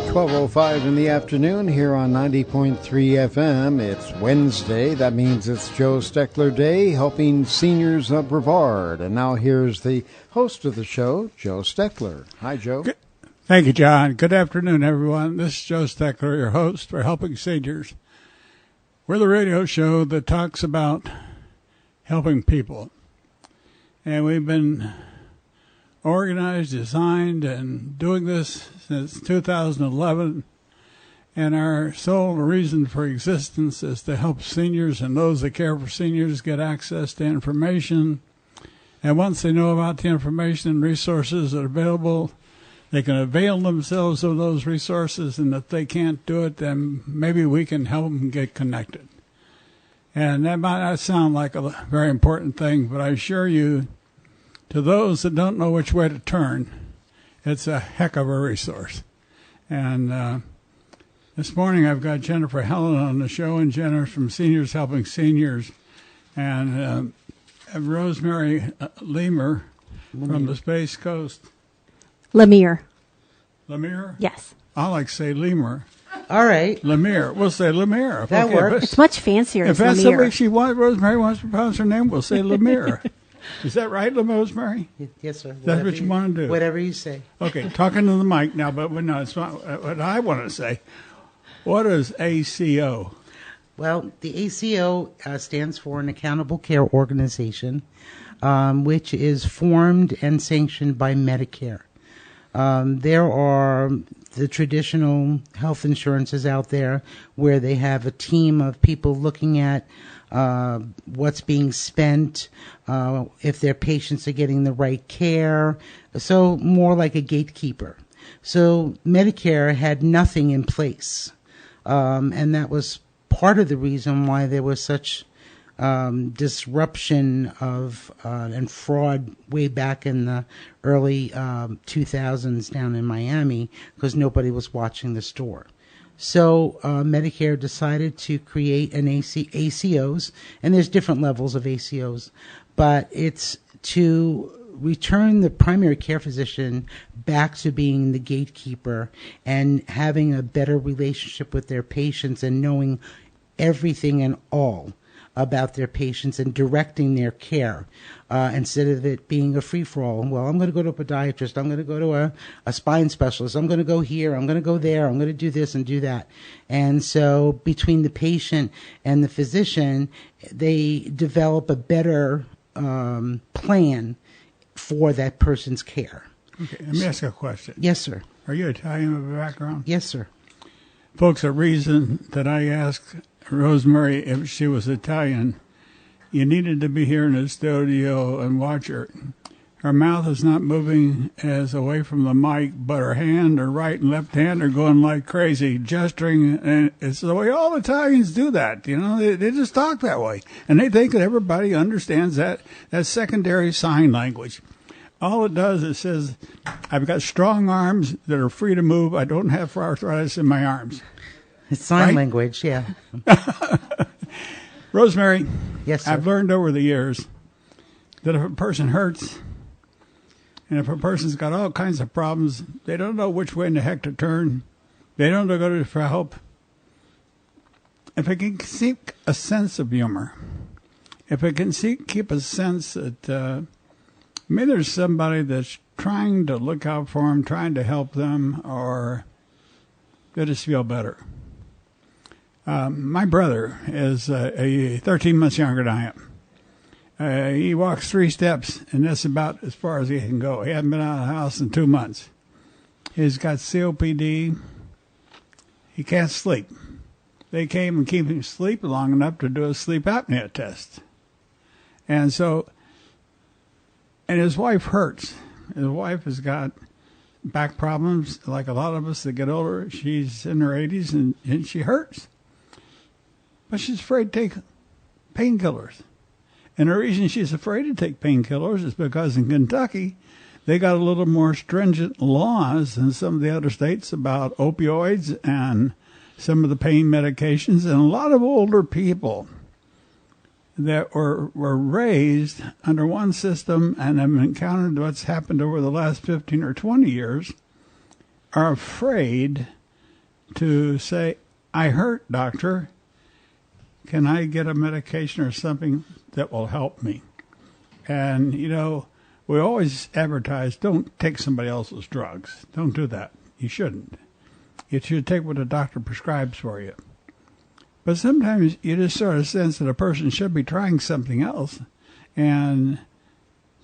12:05 in the afternoon here on 90.3 FM. It's Wednesday. That means it's Joe Steckler Day, helping seniors of Brevard. And now here's the host of the show, Joe Steckler. Hi, Joe. Good. Thank you, John. Good afternoon, everyone. This is Joe Steckler, your host for Helping Seniors. We're the radio show that talks about helping people. And we've been organized, designed, and doing this since 2011. And our sole reason for existence is to help seniors and those that care for seniors get access to information. And once they know about the information and resources that are available, they can avail themselves of those resources. And if they can't do it, then maybe we can help them get connected. And that might not sound like a very important thing, but I assure you, to those that don't know which way to turn, it's a heck of a resource. And this morning I've got Jennifer Helen on the show, and Jennifer's from Seniors Helping Seniors, and Rosemary Lemire from the Space Coast. Lemire. Lemire? Yes. I like to say Lemire. All right. Lemire. We'll say Lemire. That works. It's much fancier If as that's Lemire. the way Rosemary wants to pronounce her name, we'll say Lemire. Is that right, Rosemary? Yes, sir. That's what you want to do. Whatever you say. Okay, talking to the mic now, but no, it's not what I want to say. What is ACO? Well, the ACO stands for an Accountable Care Organization, which is formed and sanctioned by Medicare. There are the traditional health insurances out there where they have a team of people looking at what's being spent, if their patients are getting the right care, so more like a gatekeeper. So Medicare had nothing in place, and that was part of the reason why there was such disruption of and fraud way back in the early 2000s down in Miami, because nobody was watching the store. So Medicare decided to create an ACOs, and there's different levels of ACOs, but it's to return the primary care physician back to being the gatekeeper and having a better relationship with their patients and knowing everything and all about their patients and directing their care, instead of it being a free-for-all. Well, I'm going to go to a podiatrist. I'm going to go to a spine specialist. I'm going to go here. I'm going to go there. I'm going to do this and do that. And so between the patient and the physician, they develop a better plan for that person's care. Okay, let me ask you a question. Yes, sir. Are you Italian of background? Yes, sir. Folks, the reason that I asked Rosemary if she was Italian, you needed to be here in the studio and watch her. Her mouth is not moving as away from the mic, but her hand, her right and left hand are going like crazy, gesturing, and it's the way all Italians do that. You know, they just talk that way, and they think that everybody understands that secondary sign language. All it does is says, I've got strong arms that are free to move. I don't have arthritis in my arms. It's sign Right? language, yeah. Rosemary, Yes, sir. I've learned over the years that if a person hurts and if a person's got all kinds of problems, they don't know which way in the heck to turn. They don't know go for help. If it can seek a sense of humor, if it can keep a sense that maybe there's somebody that's trying to look out for them, trying to help them, or they just feel better. My brother is 13 months younger than I am. He walks 3 steps, and that's about as far as he can go. He hasn't been out of the house in 2 months. He's got COPD. He can't sleep. They came and keep him asleep long enough to do a sleep apnea test. And so, and his wife hurts. His wife has got back problems like a lot of us that get older. She's in her 80s, and she hurts. But she's afraid to take painkillers. And the reason she's afraid to take painkillers is because in Kentucky, they got a little more stringent laws than some of the other states about opioids and some of the pain medications. And a lot of older people that were raised under one system and have encountered what's happened over the last 15 or 20 years are afraid to say, I hurt, doctor. Can I get a medication or something that will help me? And, we always advertise, don't take somebody else's drugs. Don't do that. You shouldn't. You should take what a doctor prescribes for you. But sometimes you just sort of sense that a person should be trying something else. And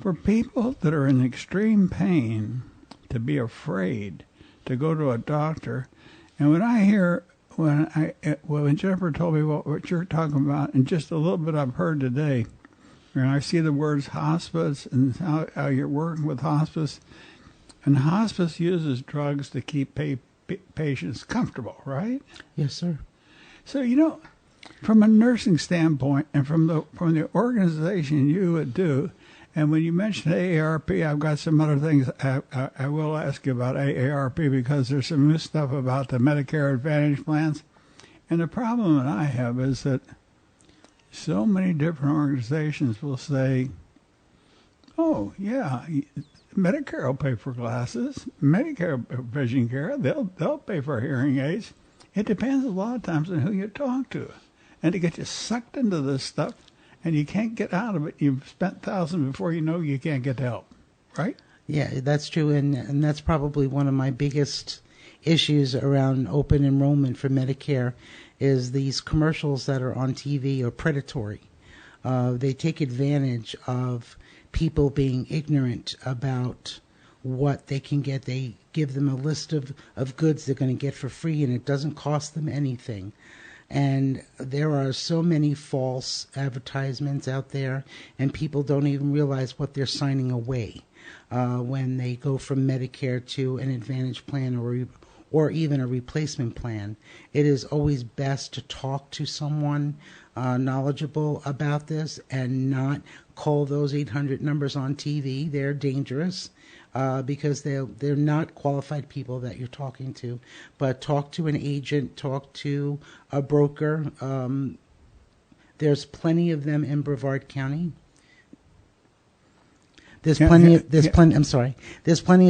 for people that are in extreme pain, to be afraid to go to a doctor, and when Jennifer told me what you're talking about, and just a little bit I've heard today, and I see the words hospice and how you're working with hospice, and hospice uses drugs to keep patients comfortable, right? Yes, sir. So, from a nursing standpoint and from the organization you would do, and when you mentioned AARP, I've got some other things I will ask you about AARP, because there's some new stuff about the Medicare Advantage plans. And the problem that I have is that so many different organizations will say, oh, yeah, Medicare will pay for glasses, Medicare vision care, they'll pay for hearing aids. It depends a lot of times on who you talk to. And to get you sucked into this stuff, and you can't get out of it, you've spent thousands before you know you can't get help, right? Yeah, that's true, and that's probably one of my biggest issues around open enrollment for Medicare is these commercials that are on TV are predatory. They take advantage of people being ignorant about what they can get. They give them a list of goods they're going to get for free, and it doesn't cost them anything. And there are so many false advertisements out there, and people don't even realize what they're signing away when they go from Medicare to an Advantage plan or even a replacement plan. It is always best to talk to someone knowledgeable about this and not call those 800 numbers on TV. They're dangerous. Because they're not qualified people that you're talking to. But talk to an agent, talk to a broker. There's plenty of them in Brevard County. There's plenty of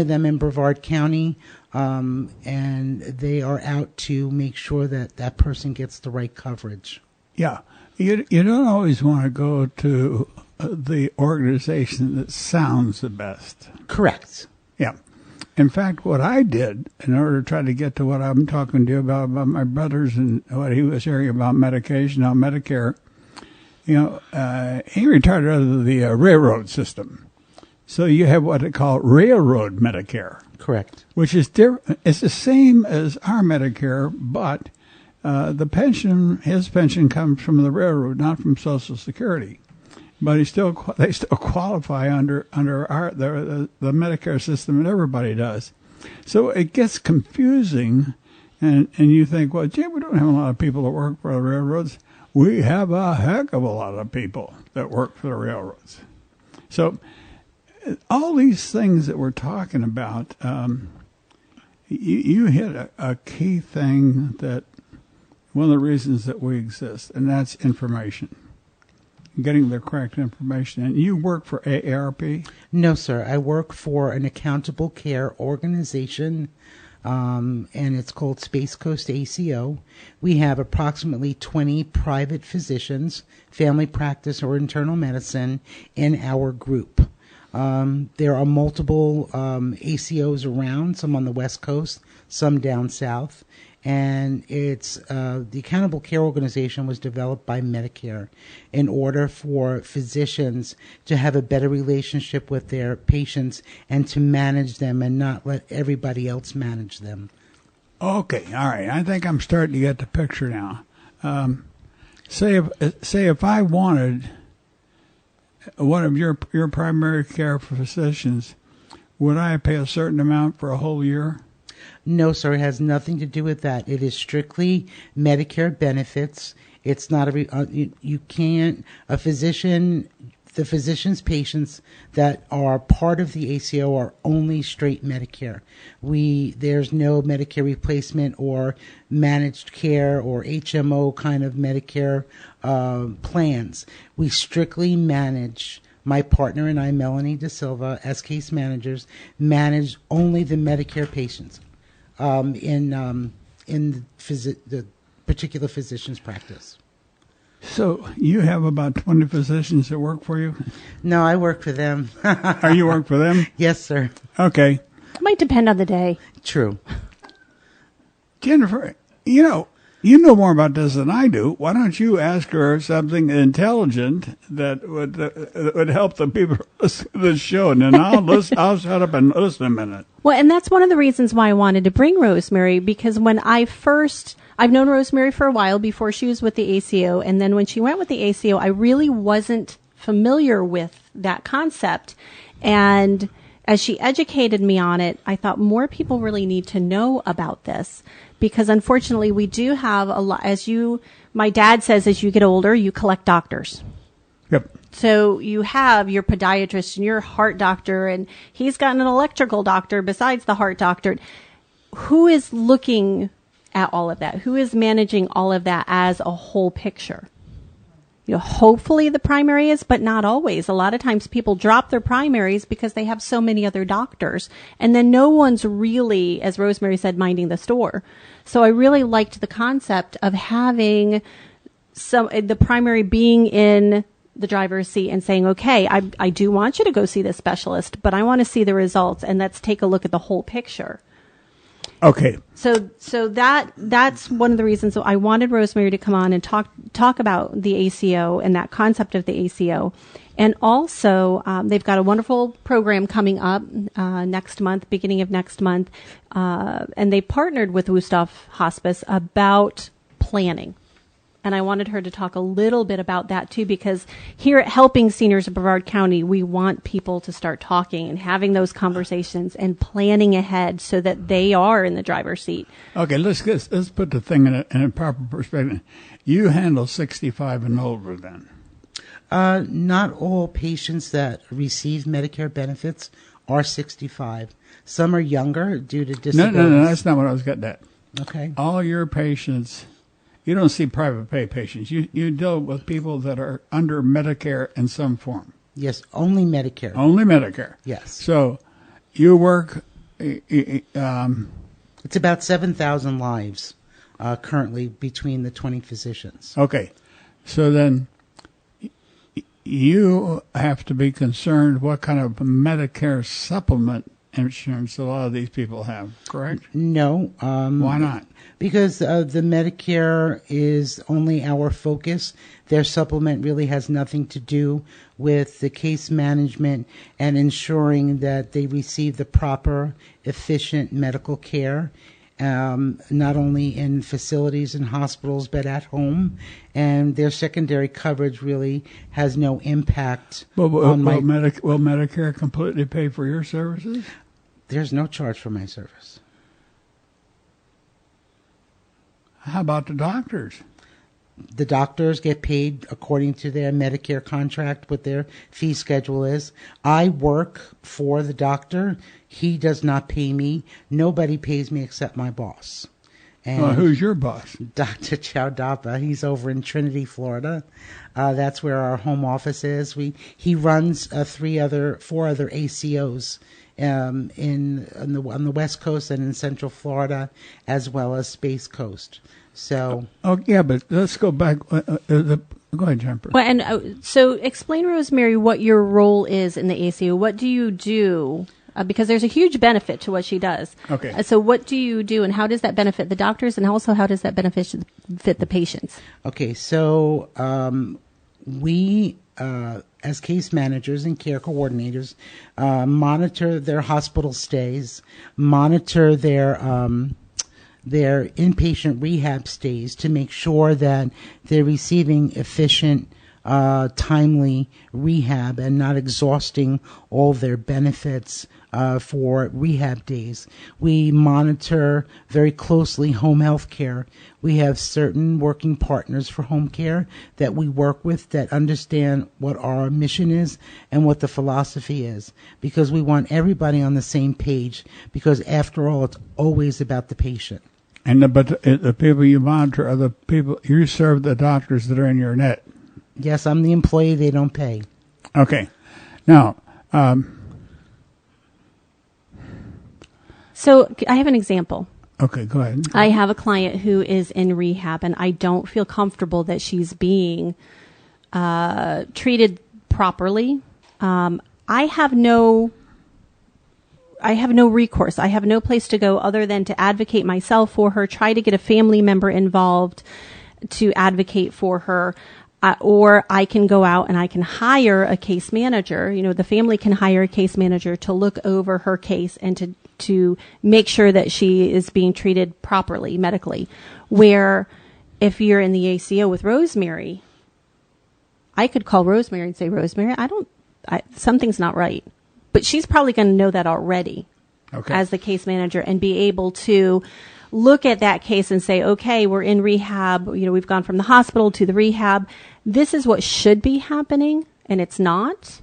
them in Brevard County, and they are out to make sure that person gets the right coverage. Yeah, you don't always want to go to the organization that sounds the best. Correct. Yeah. In fact, what I did in order to try to get to what I'm talking to you about my brothers and what he was hearing about medication on Medicare, he retired out of the railroad system. So you have what they call railroad Medicare. Correct. Which is different. It's the same as our Medicare, but his pension comes from the railroad, not from Social Security. But they still qualify under the Medicare system, and everybody does. So it gets confusing, and you think, well, gee, we don't have a lot of people that work for the railroads. We have a heck of a lot of people that work for the railroads. So all these things that we're talking about, you hit a key thing, that one of the reasons that we exist, and that's information. Getting the correct information. And you work for AARP? No, sir. I work for an accountable care organization, and it's called Space Coast ACO. We have approximately 20 private physicians, family practice or internal medicine, in our group. There are multiple ACOs around, some on the West Coast, some down south. And it's the Accountable Care Organization was developed by Medicare in order for physicians to have a better relationship with their patients and to manage them and not let everybody else manage them. Okay, all right. I think I'm starting to get the picture now. Say if I wanted one of your primary care physicians, would I pay a certain amount for a whole year? No, sir. It has nothing to do with that. It is strictly Medicare benefits. It's not you can't, the physician's patients that are part of the ACO are only straight Medicare. There's no Medicare replacement or managed care or HMO kind of Medicare plans. We strictly manage. My partner and I, Melanie De Silva, as case managers, manage only the Medicare patients. In in the particular physician's practice. So you have about 20 physicians that work for you? No, I work for them. Are you work for them? Yes, sir. Okay. It might depend on the day. True. Jennifer, you know more about this than I do. Why don't you ask her something intelligent that would help the people listen to the show, and then I'll shut up and listen a minute. Well, and that's one of the reasons why I wanted to bring Rosemary, because when I've known Rosemary for a while before she was with the ACO, and then when she went with the ACO, I really wasn't familiar with that concept. And as she educated me on it, I thought more people really need to know about this, because unfortunately we do have a lot, my dad says, as you get older, you collect doctors. Yep. So you have your podiatrist and your heart doctor, and he's got an electrical doctor besides the heart doctor. Who is looking at all of that? Who is managing all of that as a whole picture? Hopefully the primary is, but not always. A lot of times people drop their primaries because they have so many other doctors, and then no one's really, as Rosemary said, minding the store. So I really liked the concept of having the primary being in the driver's seat and saying, okay, I do want you to go see this specialist, but I want to see the results, and let's take a look at the whole picture. Okay. So that's one of the reasons I wanted Rosemary to come on and talk about the ACO and that concept of the ACO. And also, they've got a wonderful program coming up next month, beginning of next month, and they partnered with Wusthof Hospice about planning. And I wanted her to talk a little bit about that too, because here at Helping Seniors of Brevard County, we want people to start talking and having those conversations and planning ahead so that they are in the driver's seat. Okay, let's put the thing in a proper perspective. You handle 65 and older then? Not all patients that receive Medicare benefits are 65. Some are younger due to disabilities. No, that's not what I was getting at. Okay. All your patients, you don't see private pay patients. You deal with people that are under Medicare in some form. Yes, only Medicare. Only Medicare. Yes. So you work... it's about 7,000 lives currently between the 20 physicians. Okay. So then you have to be concerned what kind of Medicare supplement insurance a lot of these people have, correct? No. Why not? Because the Medicare is only our focus. Their supplement really has nothing to do with the case management and ensuring that they receive the proper, efficient medical care, not only in facilities and hospitals, but at home. And their secondary coverage really has no impact on will Medicare completely pay for your services? There's no charge for my service. How about the doctors? The doctors get paid according to their Medicare contract, what their fee schedule is. I work for the doctor. He does not pay me. Nobody pays me except my boss. And who's your boss? Dr. Chowdapa. He's over in Trinity, Florida. That's where our home office is. He runs 4 other ACOs on the West Coast and in Central Florida, as well as Space Coast. So. Oh yeah, but let's go back. Go ahead, Jennifer. Well, and so explain, Rosemary, what your role is in the ACO. What do you do? Because there's a huge benefit to what she does. Okay. So what do you do, and how does that benefit the doctors, and also how does that benefit the patients? Okay, so we, as case managers and care coordinators, monitor their hospital stays, monitor their inpatient rehab stays to make sure that they're receiving efficient, timely rehab and not exhausting all their benefits for rehab days. We monitor very closely home health care. We have certain working partners for home care that we work with that understand what our mission is and what the philosophy is, because we want everybody on the same page, because after all, it's always about the patient. But the people you monitor are the people you serve, the doctors that are in your net. Yes, I'm the employee they don't pay. Okay. Now, so I have an example. Okay, go ahead. I have a client who is in rehab, and I don't feel comfortable that she's being treated properly. I have no recourse. I have no place to go other than to advocate myself for her, try to get a family member involved to advocate for her. Or I can go out and I can hire a case manager. You know, the family can hire a case manager to look over her case and to make sure that she is being treated properly medically. Where if you're in the ACO with Rosemary, I could call Rosemary and say, Rosemary, something's not right. But she's probably going to know that already as the case manager and be able to look at that case and say, okay, we're in rehab. You know, we've gone from the hospital to the rehab. This is what should be happening, and it's not.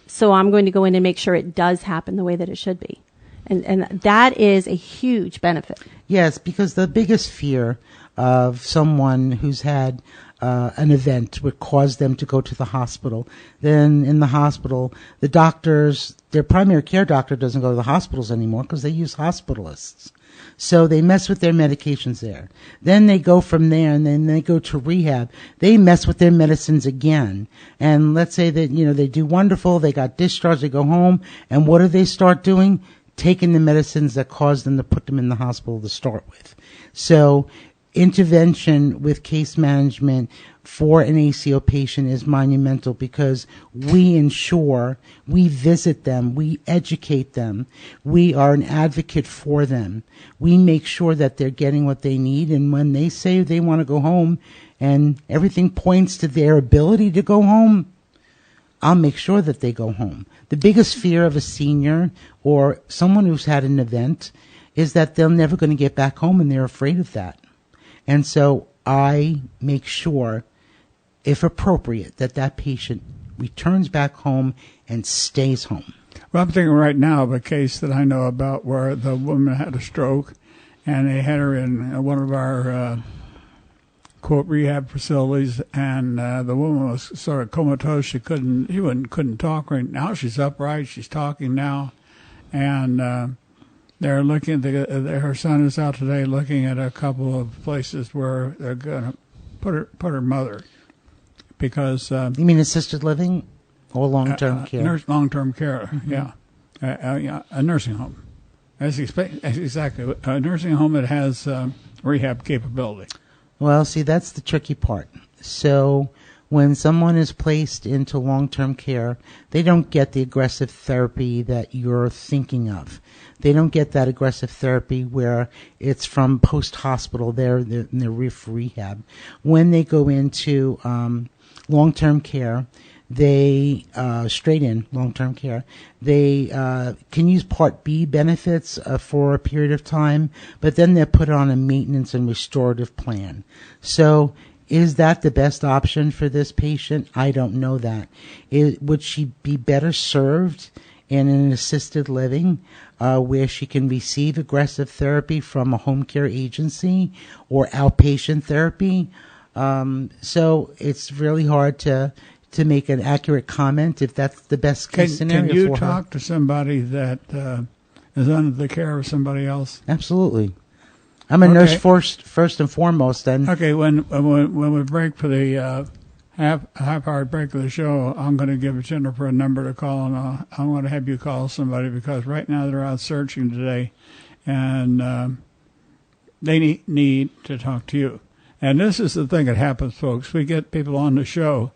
So I'm going to go in and make sure it does happen the way that it should be. And that is a huge benefit. Yes, because the biggest fear of someone who's had an event would cause them to go to the hospital. Then in the hospital, the doctors, their primary care doctor doesn't go to the hospitals anymore because they use hospitalists. So they mess with their medications there. Then they go from there and then they go to rehab. They mess with their medicines again. And let's say that, you know, they do wonderful. They got discharged. They go home. And what do they start doing? Taking the medicines that caused them to put them in the hospital to start with. So intervention with case management for an ACO patient is monumental because we ensure, we visit them, we educate them, we are an advocate for them. We make sure that they're getting what they need, and when they say they want to go home and everything points to their ability to go home, I'll make sure that they go home. The biggest fear of a senior or someone who's had an event is that they're never going to get back home, and they're afraid of that. And so I make sure, if appropriate, that patient returns back home and stays home. Well, I'm thinking right now of a case that I know about where the woman had a stroke, and they had her in one of our, quote, rehab facilities, and the woman was sort of comatose. She couldn't talk right now. She's upright. She's talking now. And they're looking, her son is out today looking at a couple of places where they're going to put her mother. Because you mean assisted living or long-term care? Long-term care, yeah. A nursing home. That's exactly a nursing home that has rehab capability. Well, see, that's the tricky part. So when someone is placed into long-term care, they don't get the aggressive therapy that you're thinking of. They don't get that aggressive therapy where it's from post-hospital, they're rehab. When they go into long-term care, they straight in long-term care, they can use Part B benefits for a period of time, but then they're put on a maintenance and restorative plan. So is that the best option for this patient? I don't know that. Would she be better served in an assisted living where she can receive aggressive therapy from a home care agency or outpatient therapy? So it's really hard to make an accurate comment if that's the best case scenario for her. Can you talk to somebody that is under the care of somebody else? Absolutely. I'm a nurse first and foremost. And okay, when we break for the half-hour break of the show, I'm going to give Jennifer a number to call, and I'm going to have you call somebody because right now they're out searching today, and they need to talk to you. And this is the thing that happens, folks. We get people on the show.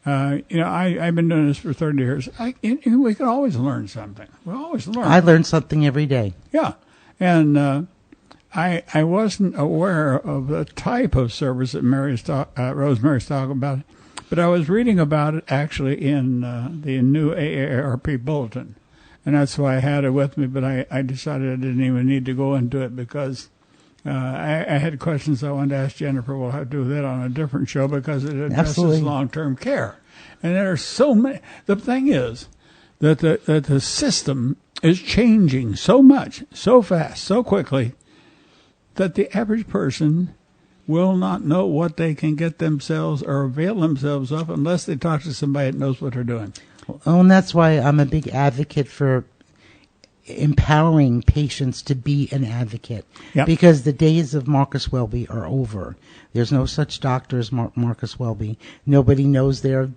I've been doing this for 30 years. We can always learn something. We always learn. I learn something every day. Yeah. And I wasn't aware of the type of service that Rosemary's talking about, but I was reading about it actually in the new AARP bulletin. And that's why I had it with me, but I decided I didn't even need to go into it because I had questions I wanted to ask Jennifer. We'll have to do that on a different show because it addresses long-term care. And there are so many. The thing is that the system is changing so much, so fast, so quickly, that the average person will not know what they can get themselves or avail themselves of unless they talk to somebody that knows what they're doing. Oh, and that's why I'm a big advocate for empowering patients to be an advocate. Yep. Because the days of Marcus Welby are over. There's no such doctor as Marcus Welby. Nobody knows their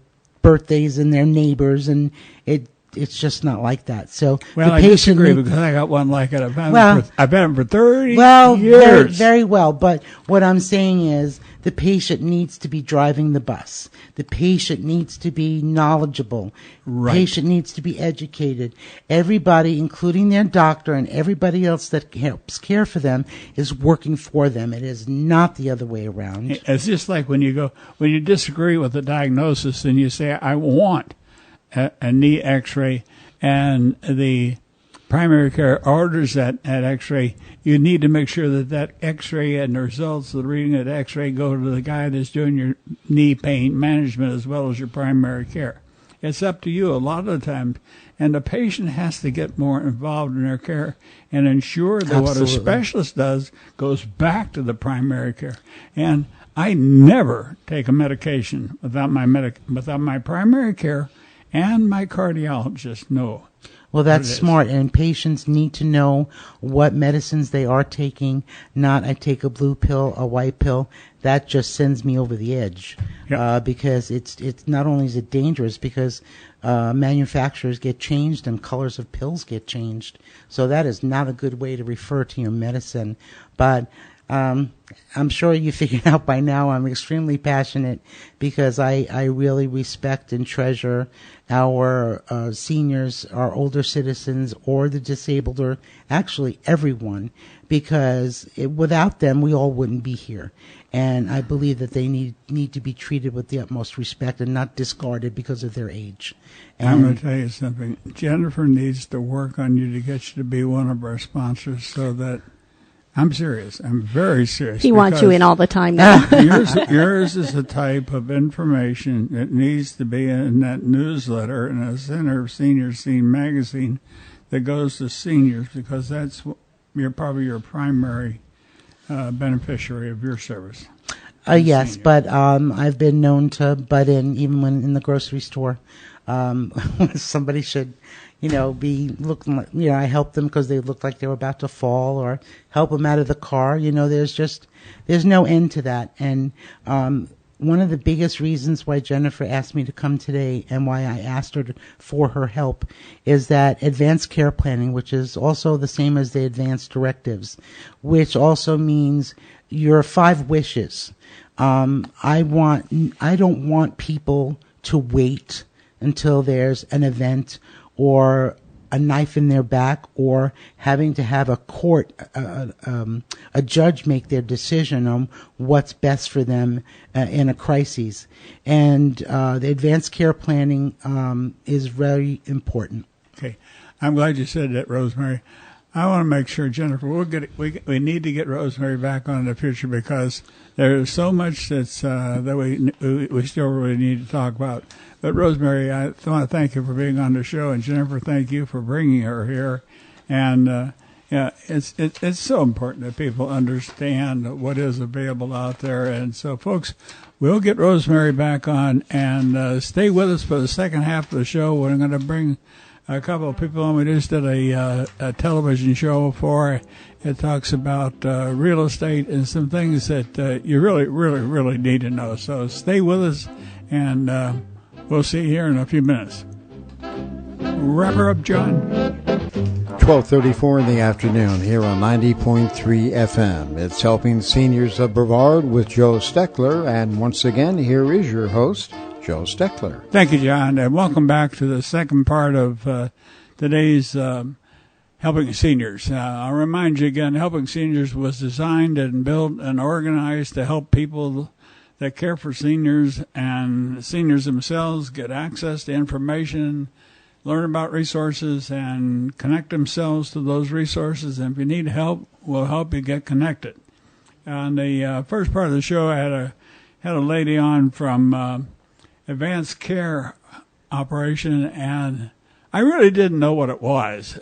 birthdays and their neighbors, and it's just not like that. So well, I disagree because I got one like it. I've had him for 30 years. Very, very well. But what I'm saying is the patient needs to be driving the bus. The patient needs to be knowledgeable. Right. Patient needs to be educated. Everybody, including their doctor and everybody else that helps care for them, is working for them. It is not the other way around. It's just like when you disagree with the diagnosis and you say, I want a knee x-ray, and the primary care orders that x-ray, you need to make sure that x-ray and the results of the reading of the x-ray go to the guy that's doing your knee pain management as well as your primary care. It's up to you a lot of the time, and the patient has to get more involved in their care and ensure that what a specialist does goes back to the primary care. And I never take a medication without my primary care and my cardiologist know. Well, that's smart, and patients need to know what medicines they are taking, not I take a blue pill, a white pill. That just sends me over the edge. Yep. Because it's not only is it dangerous, because manufacturers get changed and colors of pills get changed. So that is not a good way to refer to your medicine. But I'm sure you figured out by now I'm extremely passionate because I really respect and treasure our seniors, our older citizens, or the disabled, or actually everyone, because without them we all wouldn't be here. And I believe that they need to be treated with the utmost respect and not discarded because of their age. And I'm going to tell you something. Jennifer needs to work on you to get you to be one of our sponsors so that I'm serious. I'm very serious. He wants you in all the time now. yours is the type of information that needs to be in that newsletter in a Center of Senior Scene magazine that goes to seniors, because that's probably your primary beneficiary of your service. Yes, senior. but I've been known to butt in even when in the grocery store. Somebody should, be looking like, I help them because they look like they were about to fall, or help them out of the car. There's no end to that. And one of the biggest reasons why Jennifer asked me to come today and why I asked her for her help is that advanced care planning, which is also the same as the advanced directives, which also means your 5 wishes. I don't want people to wait until there's an event or a knife in their back, or having to have a court, a judge make their decision on what's best for them in a crisis. And the advanced care planning is very important. Okay. I'm glad you said that, Rosemary. I want to make sure, Jennifer, we need to get Rosemary back on in the future, because there's so much that's that we still really need to talk about. But Rosemary, I want to thank you for being on the show, and Jennifer, thank you for bringing her here. And it's so important that people understand what is available out there. And so, folks, we'll get Rosemary back on, and stay with us for the second half of the show. We're going to bring a couple of people on. We just did a television show for. It talks about real estate and some things that you really, really, really need to know. So stay with us, and we'll see you here in a few minutes. Wrap her up, John. 12:34 in the afternoon here on 90.3 FM. It's Helping Seniors of Brevard with Joe Steckler, and once again, here is your host, Joe Steckler. Thank you, John, and welcome back to the second part of today's Helping Seniors. I'll remind you again, Helping Seniors was designed and built and organized to help people that care for seniors and seniors themselves get access to information, learn about resources, and connect themselves to those resources. And if you need help, we'll help you get connected. On the first part of the show, I had a lady on from advanced care operation, and I really didn't know what it was.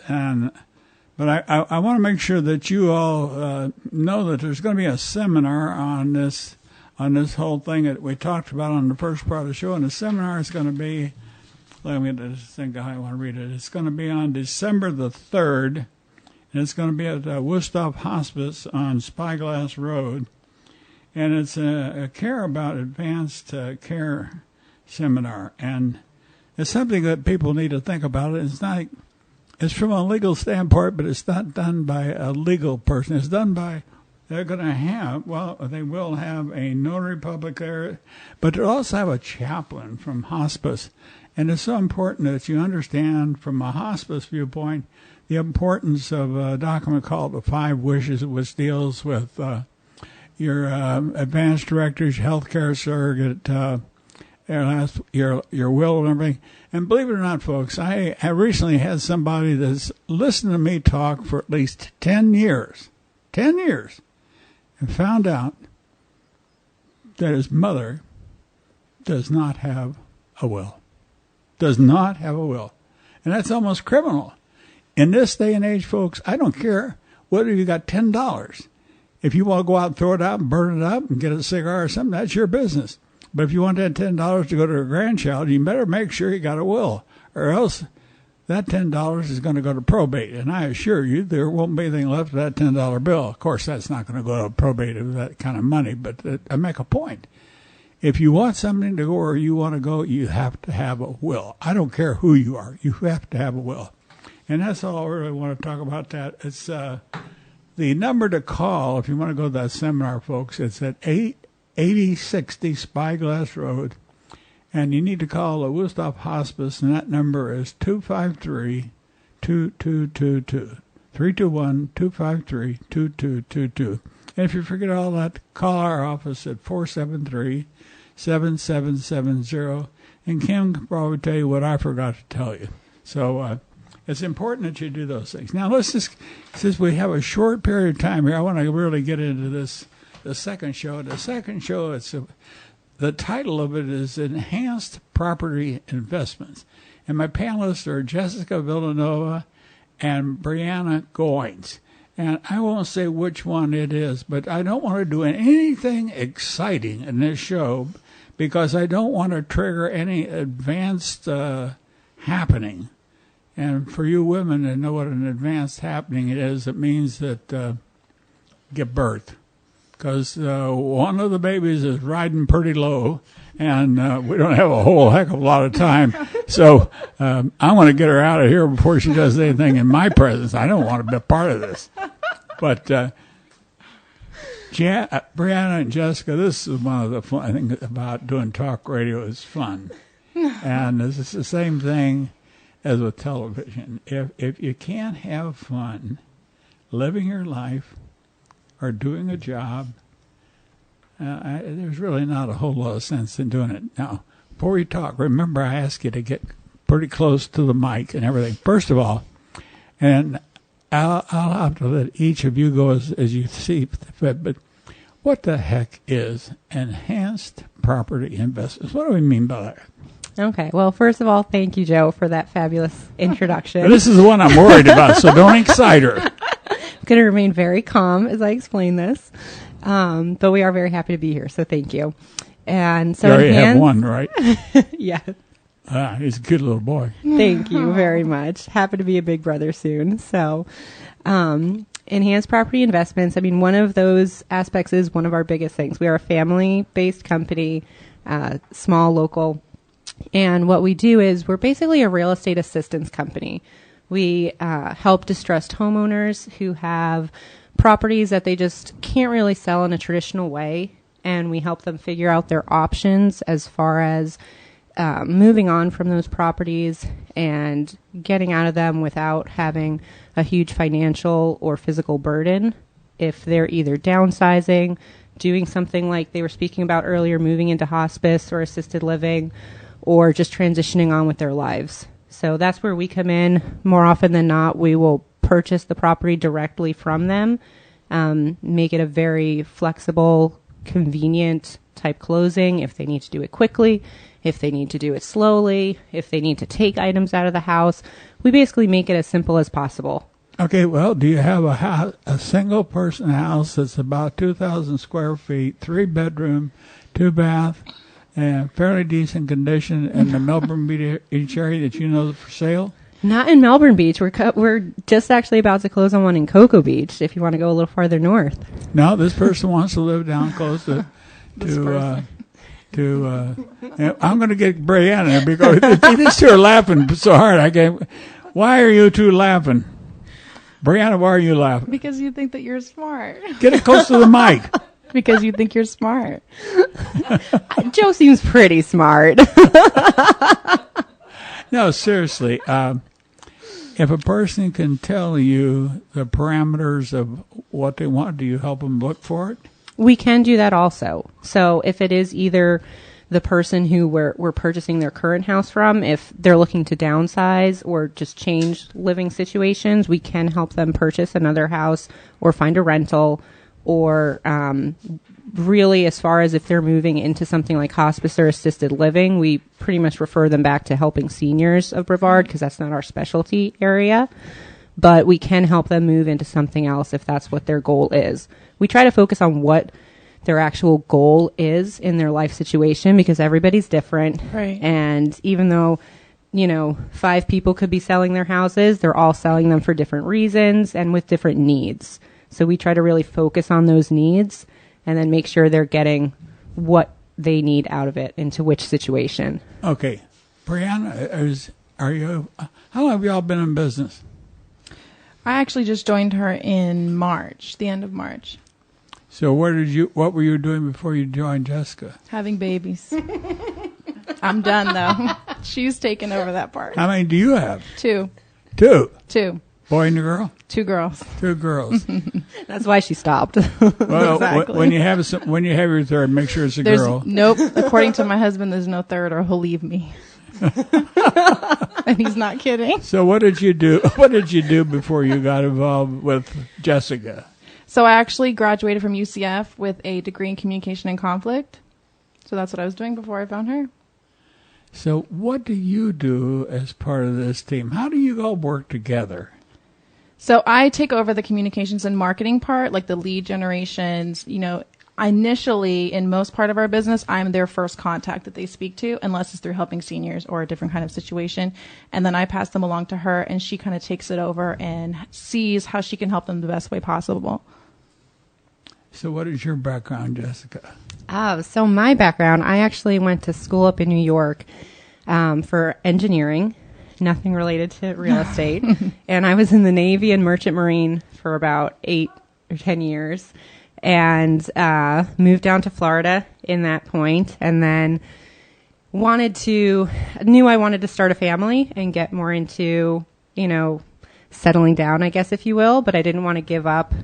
But I want to make sure that you all know that there's going to be a seminar on this whole thing that we talked about on the first part of the show. And the seminar is going to be let me just think how I want to read it. It's going to be on December the 3rd, and it's going to be at Woodstock Hospice on Spyglass Road. And it's a care about advanced care seminar. And it's something that people need to think about. It's from a legal standpoint, but it's not done by a legal person. It's done by, they will have a notary public there, but they'll also have a chaplain from hospice. And it's so important that you understand from a hospice viewpoint the importance of a document called the 5 Wishes, which deals with your advanced directives, healthcare surrogate, your will and everything. And believe it or not, folks, I recently had somebody that's listened to me talk for at least 10 years, and found out that his mother does not have a will. Does not have a will. And that's almost criminal. In this day and age, folks, I don't care whether you got $10. If you want to go out and throw it out and burn it up and get a cigar or something, that's your business. But if you want that $10 to go to a grandchild, you better make sure you got a will, or else that $10 is going to go to probate. And I assure you, there won't be anything left of that $10 bill. Of course, that's not going to go to probate of that kind of money, but I make a point. If you want something to go where you want to go, you have to have a will. I don't care who you are. You have to have a will. And that's all I really want to talk about that. It's the number to call if you want to go to that seminar, folks. It's at 8060 Spyglass Road. And you need to call the Woodstock Hospice, and that number is 253-2222. 321-253-2222. And if you forget all that, call our office at 473-7770. And Kim can probably tell you what I forgot to tell you. So it's important that you do those things. Now, let's just, since we have a short period of time here, I want to really get into this, the second show. The second show, the title of it is Enhanced Property Investments. And my panelists are Jessica Villanova and Breanna Goins. And I won't say which one it is, but I don't want to do anything exciting in this show because I don't want to trigger any advanced happening. And for you women to know what an advanced happening is, it means that give birth. Because one of the babies is riding pretty low, and we don't have a whole heck of a lot of time. So I want to get her out of here before she does anything in my presence. I don't want to be a part of this. But Breanna and Jessica, this is one of the fun things about doing talk radio is fun. And it's the same thing as with television. If you can't have fun living your life or doing a job, there's really not a whole lot of sense in doing it. Now, before you talk, remember I asked you to get pretty close to the mic and everything. First of all, and I'll have to let each of you go as you see fit, but what the heck is enhanced property investments? What do we mean by that? Okay. Well, first of all, thank you, Joe, for that fabulous introduction. This is the one I'm worried about, so don't excite her. I'm going to remain very calm as I explain this. But we are very happy to be here, so thank you. And so you already have one, right? Yeah. He's a good little boy. Thank you very much. Happy to be a big brother soon. So, enhanced property investments. I mean, one of those aspects is one of our biggest things. We are a family-based company, small, local. And what we do is we're basically a real estate assistance company. We help distressed homeowners who have properties that they just can't really sell in a traditional way. And we help them figure out their options as far as moving on from those properties and getting out of them without having a huge financial or physical burden. If they're either downsizing, doing something like they were speaking about earlier, moving into hospice or assisted living, or just transitioning on with their lives. So that's where we come in. More often than not, we will purchase the property directly from them, make it a very flexible, convenient type closing if they need to do it quickly, if they need to do it slowly, if they need to take items out of the house. We basically make it as simple as possible. Okay, well, do you have a single-person house that's about 2,000 square feet, 3-bedroom, 2-bath, fairly decent condition in the Melbourne Beach area that you know for sale? Not in Melbourne Beach. We're just actually about to close on one in Cocoa Beach. If you want to go a little farther north. No, this person wants to live down close to. I'm going to get Breanna because these two are laughing so hard. Why are you two laughing? Breanna, why are you laughing? Because you think that you're smart. Get it close to the mic. Because you think you're smart. Joe seems pretty smart. No, seriously. If a person can tell you the parameters of what they want, do you help them look for it? We can do that also. So if it is either the person who we're purchasing their current house from, if they're looking to downsize or just change living situations, we can help them purchase another house or find a rental, or really as far as if they're moving into something like hospice or assisted living, we pretty much refer them back to helping seniors of Brevard because that's not our specialty area. But we can help them move into something else if that's what their goal is. We try to focus on what their actual goal is in their life situation because everybody's different. Right. And even though, 5 people could be selling their houses, they're all selling them for different reasons and with different needs. So we try to really focus on those needs and then make sure they're getting what they need out of it into which situation. Okay. Breanna, how long have y'all been in business? I actually just joined her in March, the end of March. So what were you doing before you joined Jessica? Having babies. I'm done, though. She's taken over that part. How many do you have? 2. 2. 2. Boy and a girl? 2 girls. 2 girls. That's why she stopped. Well, Exactly. when you have your third, make sure it's a girl. Nope. According to my husband, there's no third or he'll leave me. And he's not kidding. So what did you do? What did you do before you got involved with Jessica? So I actually graduated from UCF with a degree in communication and conflict. So that's what I was doing before I found her. So what do you do as part of this team? How do you all work together? So I take over the communications and marketing part, like the lead generations. Initially, in most part of our business, I'm their first contact that they speak to, unless it's through helping seniors or a different kind of situation. And then I pass them along to her, and she kind of takes it over and sees how she can help them the best way possible. So what is your background, Jessica? So my background, I actually went to school up in New York for engineering, nothing related to real estate. And I was in the Navy and Merchant Marine for about 8 or 10 years. And moved down to Florida in that point, and then knew I wanted to start a family and get more into, settling down, I guess, if you will, but I didn't want to give up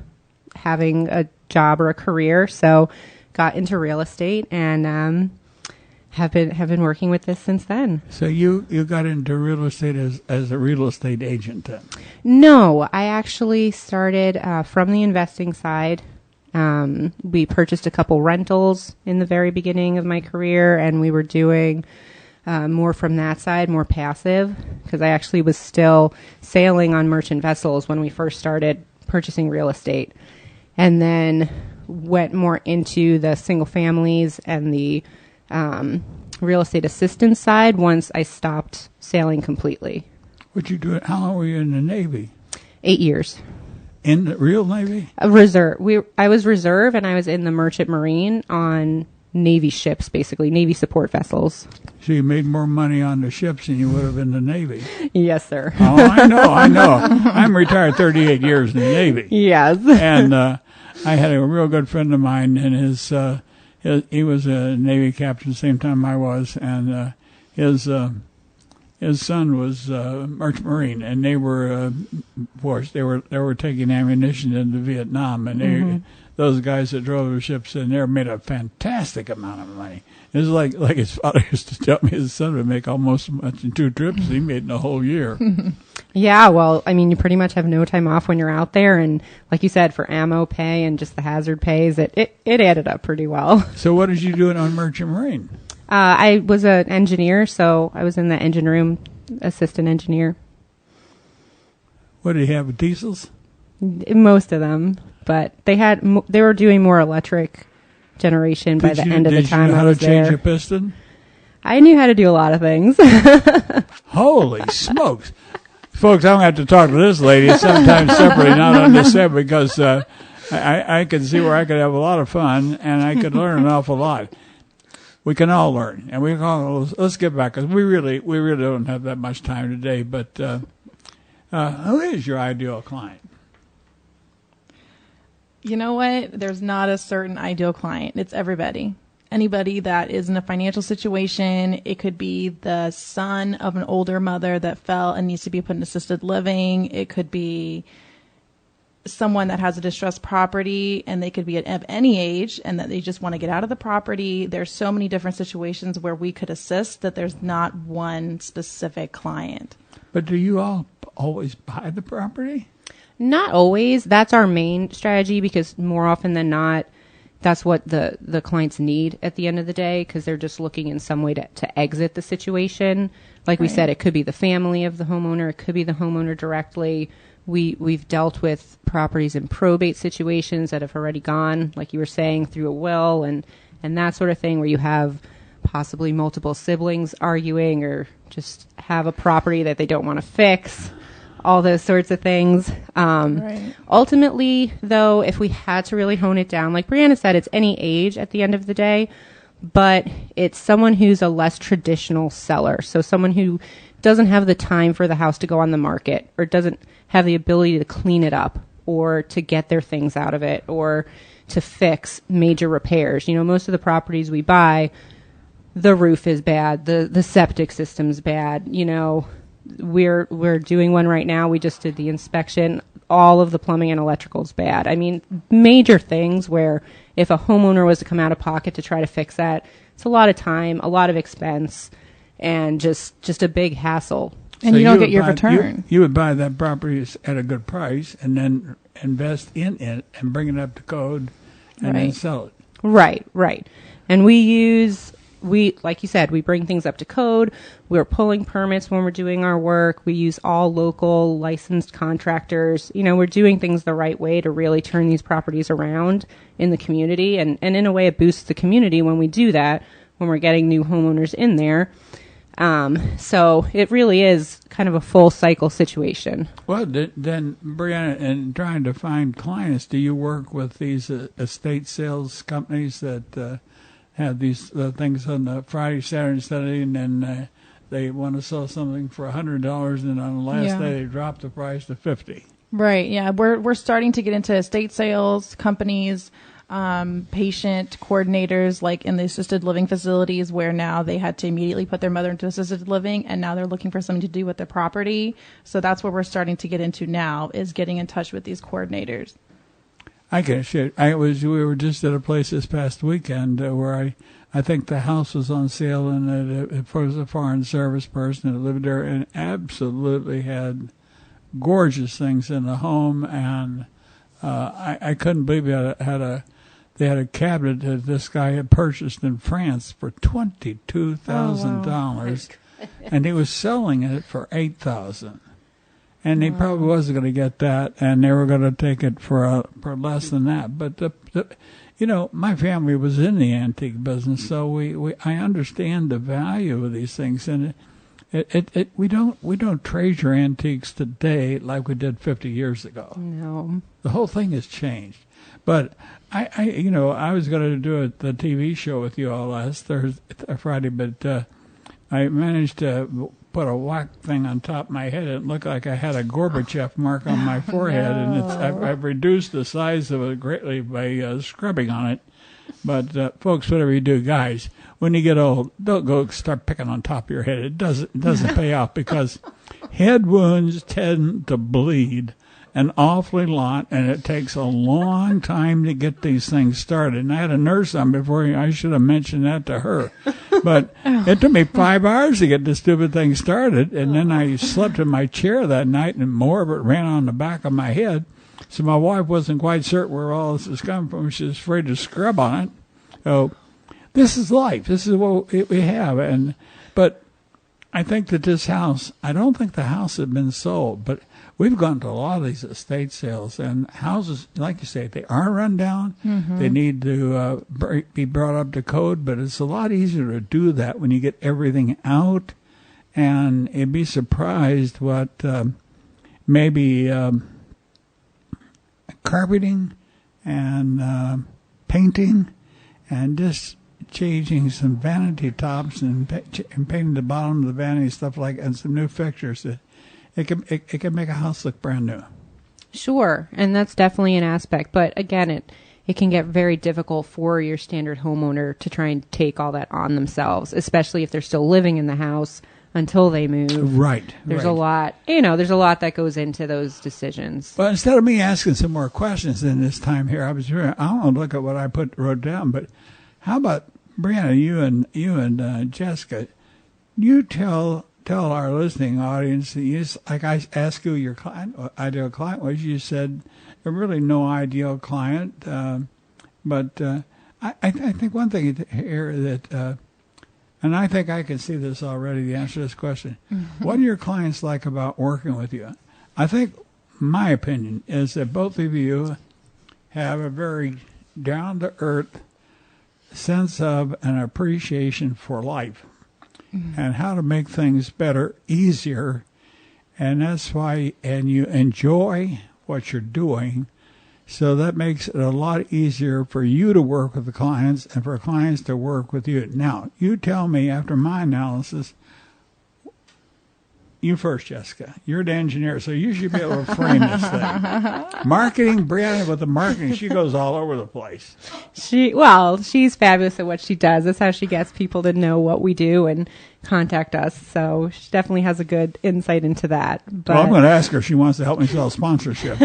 having a job or a career, so got into real estate and have been working with this since then. So you got into real estate as a real estate agent then? No, I actually started from the investing side. We purchased a couple rentals in the very beginning of my career, and we were doing more from that side, more passive, because I actually was still sailing on merchant vessels when we first started purchasing real estate, and then went more into the single families and the real estate assistance side once I stopped sailing completely. What you do? How long were you in the Navy? 8 years. In the real Navy? Reserve. I was reserve, and I was in the Merchant Marine on Navy ships, basically, Navy support vessels. So you made more money on the ships than you would have in the Navy? Yes, sir. Oh, I know. I'm retired 38 years in the Navy. Yes. And I had a real good friend of mine, and he was a Navy captain the same time I was, and his son was Merchant Marine, and they were, they were taking ammunition into Vietnam, and those guys that drove the ships in there made a fantastic amount of money. It was like his father used to tell me his son would make almost as much in 2 trips as he made in a whole year. Yeah, well, I mean, you pretty much have no time off when you're out there, and like you said, for ammo pay and just the hazard pays, it added up pretty well. So what did you do on Merchant Marine? I was an engineer, so I was in the engine room, assistant engineer. What did he have, diesels? Most of them, but they were doing more electric generation by the end of the time Did you know I how was to change there. a piston? I knew how to do a lot of things. Holy smokes. Folks, I'm going to have to talk to this lady sometime separately, not on this set, because I can see where I could have a lot of fun, and I could learn an awful lot. We can all learn, and we can all, let's get back, because we really don't have that much time today, but who is your ideal client? You know what? There's not a certain ideal client. It's everybody. Anybody that is in a financial situation. It could be the son of an older mother that fell and needs to be put in assisted living. It could be someone that has a distressed property, and they could be of any age and that they just want to get out of the property. There's so many different situations where we could assist that there's not one specific client. But do you all always buy the property? Not always. That's our main strategy, because more often than not, that's what the clients need at the end of the day, because they're just looking in some way to exit the situation. Like we said, it could be the family of the homeowner. It could be the homeowner directly. We've dealt with properties in probate situations that have already gone, like you were saying, through a will and that sort of thing, where you have possibly multiple siblings arguing or just have a property that they don't want to fix. All those sorts of things. Ultimately, though, if we had to really hone it down, like Breanna said, it's any age at the end of the day, but it's someone who's a less traditional seller. So someone who doesn't have the time for the house to go on the market, or doesn't have the ability to clean it up, or to get their things out of it, or to fix major repairs. You know, most of the properties we buy, the roof is bad, the septic system's bad, you know. We're doing one right now. We just did the inspection. All of the plumbing and electrical is bad. I mean, major things where if a homeowner was to come out of pocket to try to fix that, it's a lot of time, a lot of expense, and just a big hassle. And So you don't would get your buy- return. You would buy that property at a good price and then invest in it and bring it up to code and then Right. sell it. Right. And we, like you said, we bring things up to code. We're pulling permits when we're doing our work. We use all local licensed contractors. You know, we're doing things the right way to really turn these properties around in the community. And in a way, it boosts the community when we do that, when we're getting new homeowners in there. So it really is kind of a full cycle situation. Well, then, Breanna, in trying to find clients, do you work with these estate sales companies that have these things on the Friday, Saturday, and Sunday, and then they want to sell something for $100, and on the last day they drop the price to $50? Right. Yeah. We're starting to get into estate sales companies, patient coordinators, like in the assisted living facilities, where now they had to immediately put their mother into assisted living, and now they're looking for something to do with their property. So that's what we're starting to get into now, is getting in touch with these coordinators. I can share. We were just at a place this past weekend where I think the house was on sale, and it was a foreign service person that lived there and absolutely had gorgeous things in the home, and I couldn't believe they had a cabinet that this guy had purchased in France for $22,000, and he was selling it for $8,000. And he probably wasn't going to get that, and they were going to take it for less than that. But you know, my family was in the antique business, so I understand the value of these things, and we don't treasure antiques today like we did 50 years ago. No. The whole thing has changed. But I was going to do the TV show with you all last Friday, but I managed to put a whack thing on top of my head. It looked like I had a Gorbachev mark on my forehead, and I've reduced the size of it greatly by scrubbing on it. But folks, whatever you do, guys, when you get old, don't go start picking on top of your head. It doesn't pay off, because head wounds tend to bleed an awfully lot, and it takes a long time to get these things started. And I had a nurse on before. I should have mentioned that to her. But it took me 5 hours to get this stupid thing started, and then I slept in my chair that night, and more of it ran on the back of my head. So my wife wasn't quite certain where all this was coming from. She was afraid to scrub on it. So this is life. This is what we have. But I think that this house, I don't think the house has been sold, but we've gone to a lot of these estate sales, and houses, like you say, they are run down. Mm-hmm. They need to be brought up to code, but it's a lot easier to do that when you get everything out. And you'd be surprised what maybe carpeting and painting and just changing some vanity tops and painting the bottom of the vanity, stuff like that, and some new fixtures. It can make a house look brand new. Sure, and that's definitely an aspect. But again, it can get very difficult for your standard homeowner to try and take all that on themselves, especially if they're still living in the house until they move. Right. There's a lot, there's a lot that goes into those decisions. Well, instead of me asking some more questions in this time here, I want to look at what I wrote down. But how about Breanna, you and Jessica? You tell our listening audience, like I asked you your ideal client was, you said really no ideal client, but I think one thing here that, and I think I can see this already, the answer to this question. Mm-hmm. What do your clients like about working with you? I think my opinion is that both of you have a very down-to-earth sense of an appreciation for life. Mm-hmm. And how to make things better, easier, and that's why, and you enjoy what you're doing, so that makes it a lot easier for you to work with the clients and for clients to work with you. Now, you tell me, after my analysis, you first, Jessica. You're the engineer, so you should be able to frame this thing. Marketing, Breanna with the marketing, she goes all over the place. She's fabulous at what she does. That's how she gets people to know what we do and contact us. So she definitely has a good insight into that. But I'm going to ask her if she wants to help me sell sponsorship.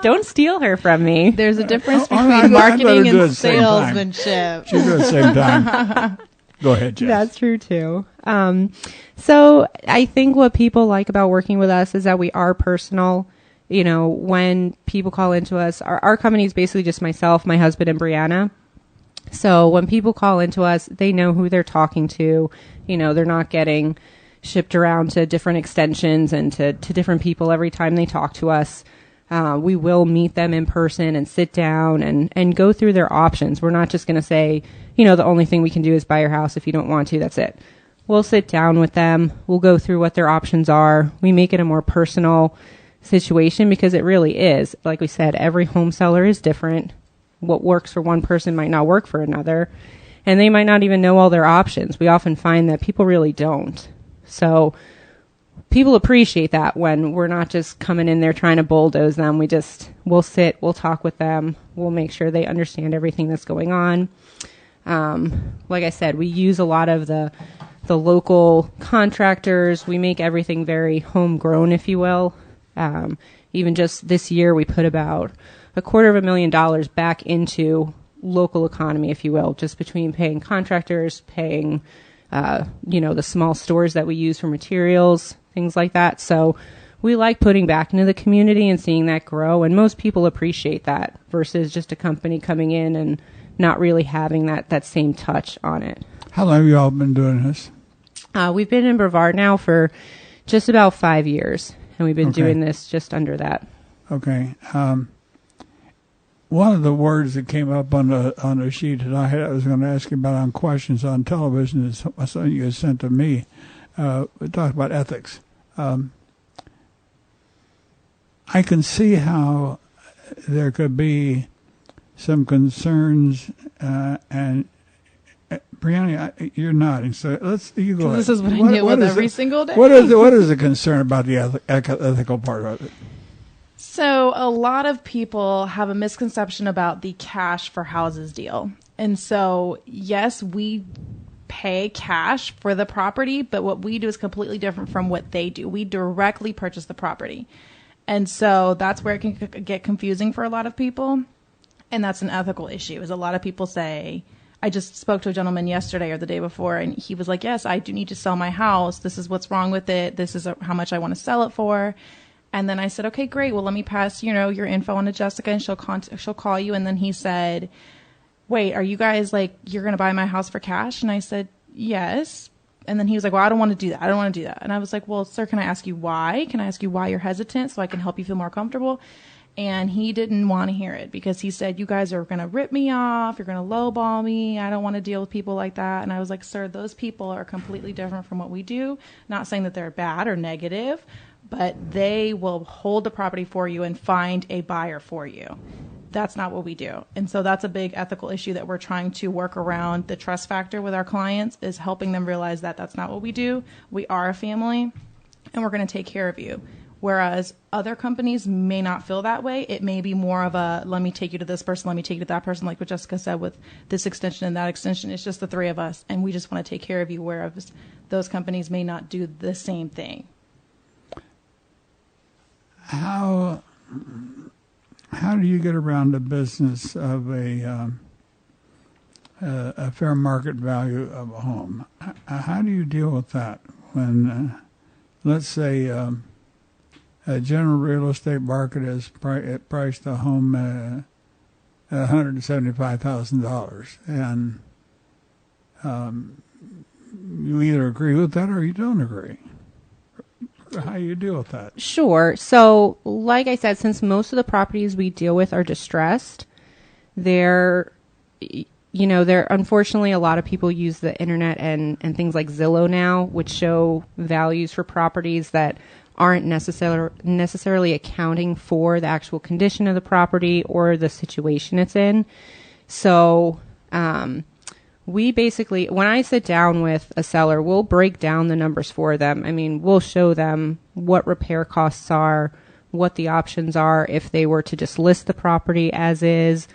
Don't steal her from me. There's a difference between marketing and salesmanship. She'll do it at the same time. Go ahead, Jess. That's true, too. So I think what people like about working with us is that we are personal. When people call into us, our company is basically just myself, my husband, and Breanna. So when people call into us, they know who they're talking to. They're not getting shipped around to different extensions and to different people every time they talk to us. We will meet them in person and sit down and go through their options. We're not just going to say, the only thing we can do is buy your house. If you don't want to, that's it. We'll sit down with them. We'll go through what their options are. We make it a more personal situation because it really is. Like we said, every home seller is different. What works for one person might not work for another. And they might not even know all their options. We often find that people really don't. So people appreciate that when we're not just coming in there trying to bulldoze them. We'll sit, we'll talk with them. We'll make sure they understand everything that's going on. Like I said, we use a lot of the local contractors. We make everything very homegrown, if you will. Even just this year, we put about $250,000 back into local economy, if you will, just between paying contractors, paying, the small stores that we use for materials, things like that. So we like putting back into the community and seeing that grow. And most people appreciate that versus just a company coming in and not really having that same touch on it. How long have you all been doing this? We've been in Brevard now for just about 5 years, and we've been doing this just under that. Okay. One of the words that came up on the sheet that I was going to ask you about on questions on television is something you sent to me. We talked about ethics. I can see how there could be some concerns, and Breanna, you're nodding, so you go ahead. This is what I deal with every single day. What is the concern about the ethical part of it? So a lot of people have a misconception about the cash for houses deal. And so, yes, we pay cash for the property, but what we do is completely different from what they do. We directly purchase the property. And so that's where it can get confusing for a lot of people. And that's an ethical issue, is a lot of people say, I just spoke to a gentleman yesterday or the day before, and he was like, yes, I do need to sell my house. This is what's wrong with it. This is how much I want to sell it for. And then I said, okay, great. Well, let me pass, your info on to Jessica, and she'll call you. And then he said, wait, are you guys you're going to buy my house for cash? And I said, yes, And then he was like, well, I don't want to do that. I don't want to do that. And I was like, well, sir, can I ask you why? Can I ask you why you're hesitant so I can help you feel more comfortable? And he didn't want to hear it because he said, you guys are going to rip me off. You're going to lowball me. I don't want to deal with people like that. And I was like, sir, those people are completely different from what we do. Not saying that they're bad or negative, but they will hold the property for you and find a buyer for you. That's not what we do. And so that's a big ethical issue that we're trying to work around. The trust factor with our clients is helping them realize that that's not what we do. We are a family and we're going to take care of you. Whereas other companies may not feel that way. It may be more of a, let me take you to this person, let me take you to that person, like what Jessica said with this extension and that extension. It's just the three of us and we just want to take care of you, whereas those companies may not do the same thing. How do you get around the business of a fair market value of a home? How do you deal with that when, let's say, a general real estate market has priced a home at $175,000, and you either agree with that or you don't agree? How do you deal with that? Sure. So, like I said, since most of the properties we deal with are distressed, they're unfortunately a lot of people use the internet and things like Zillow now, which show values for properties that aren't necessarily accounting for the actual condition of the property or the situation it's in. So, we basically, when I sit down with a seller, we'll break down the numbers for them. I mean, we'll show them what repair costs are, what the options are if they were to just list the property as is,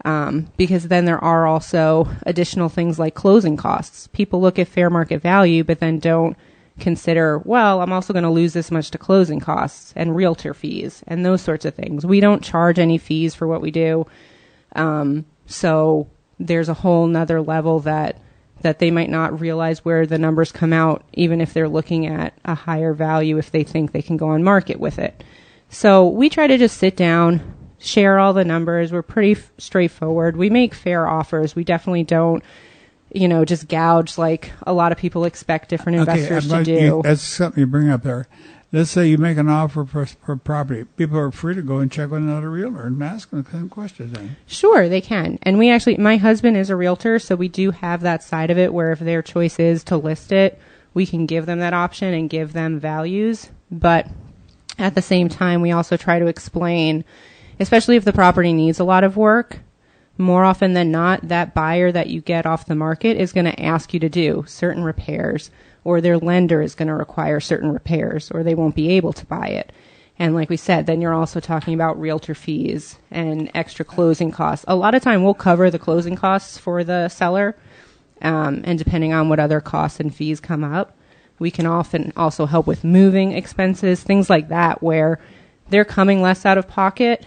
because then there are also additional things like closing costs. People look at fair market value, but then don't consider, well, I'm also going to lose this much to closing costs and realtor fees and those sorts of things. We don't charge any fees for what we do. So there's a whole nother level that they might not realize where the numbers come out, even if they're looking at a higher value, if they think they can go on market with it. So we try to just sit down, share all the numbers. We're pretty straightforward. We make fair offers. We definitely don't, just gouge like a lot of people expect different investors to do. That's something you bring up there. Let's say you make an offer for property. People are free to go and check with another realtor and ask them some questions. Then. Sure, they can. And my husband is a realtor, so we do have that side of it where if their choice is to list it, we can give them that option and give them values. But at the same time, we also try to explain, especially if the property needs a lot of work, more often than not, that buyer that you get off the market is going to ask you to do certain repairs, or their lender is going to require certain repairs, or they won't be able to buy it. And like we said, then you're also talking about realtor fees and extra closing costs. A lot of time we'll cover the closing costs for the seller, and depending on what other costs and fees come up, we can often also help with moving expenses, things like that, where they're coming less out of pocket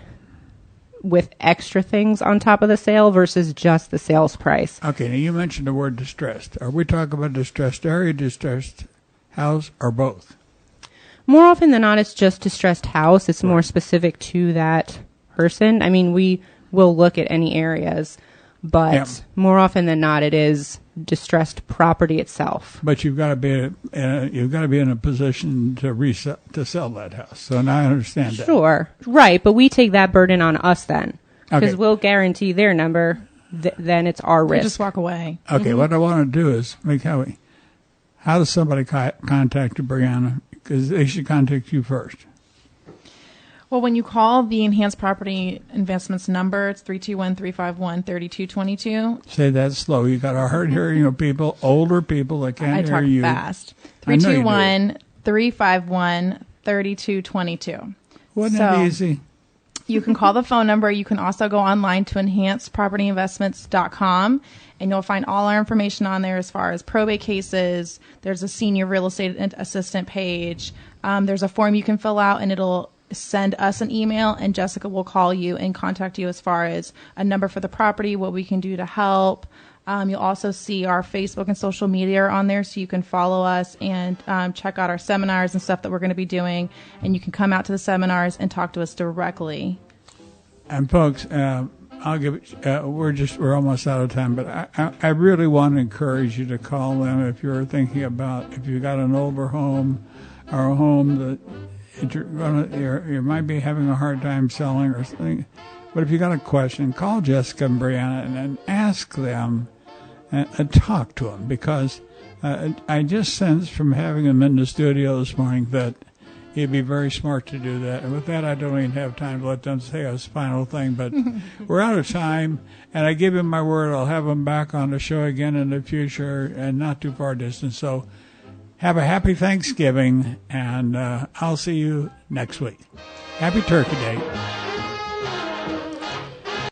with extra things on top of the sale versus just the sales price. Okay, now you mentioned the word distressed. Are we talking about distressed area, distressed house, or both? More often than not, it's just distressed house. It's more specific to that person. I mean, we will look at any areas, but more often than not, it is distressed property itself. But you've got to be in a position to sell that house. So now I understand that. Sure, right. But we take that burden on us then, because we'll guarantee their number. Then it's our risk. You just walk away. Okay. What I want to do is how does somebody contact you, Breanna? Because they should contact you first. Well, when you call the Enhanced Property Investments number, it's 321-351-3222. Say that slow. You got a hard hearing people, older people that can't hear you. I talk fast. 321-351-3222. Wasn't that easy? You can call the phone number. You can also go online to enhancedpropertyinvestments.com, and you'll find all our information on there as far as probate cases. There's a senior real estate assistant page. There's a form you can fill out, and it'll send us an email, and Jessica will call you and contact you as far as a number for the property, what we can do to help. You'll also see our Facebook and social media are on there, so you can follow us and check out our seminars and stuff that we're going to be doing, and you can come out to the seminars and talk to us directly. And folks, I'll give it. We're almost out of time, but I really want to encourage you to call them if you're thinking about if you got an older home or a home that you might be having a hard time selling or something. But if you got a question, call Jessica and Breanna and ask them and talk to them, because I just sensed from having them in the studio this morning that it'd be very smart to do that. And with that, I don't even have time to let them say a final thing, but we're out of time. And I give them my word, I'll have them back on the show again in the future and not too far distant. So have a happy Thanksgiving, and I'll see you next week. Happy Turkey Day.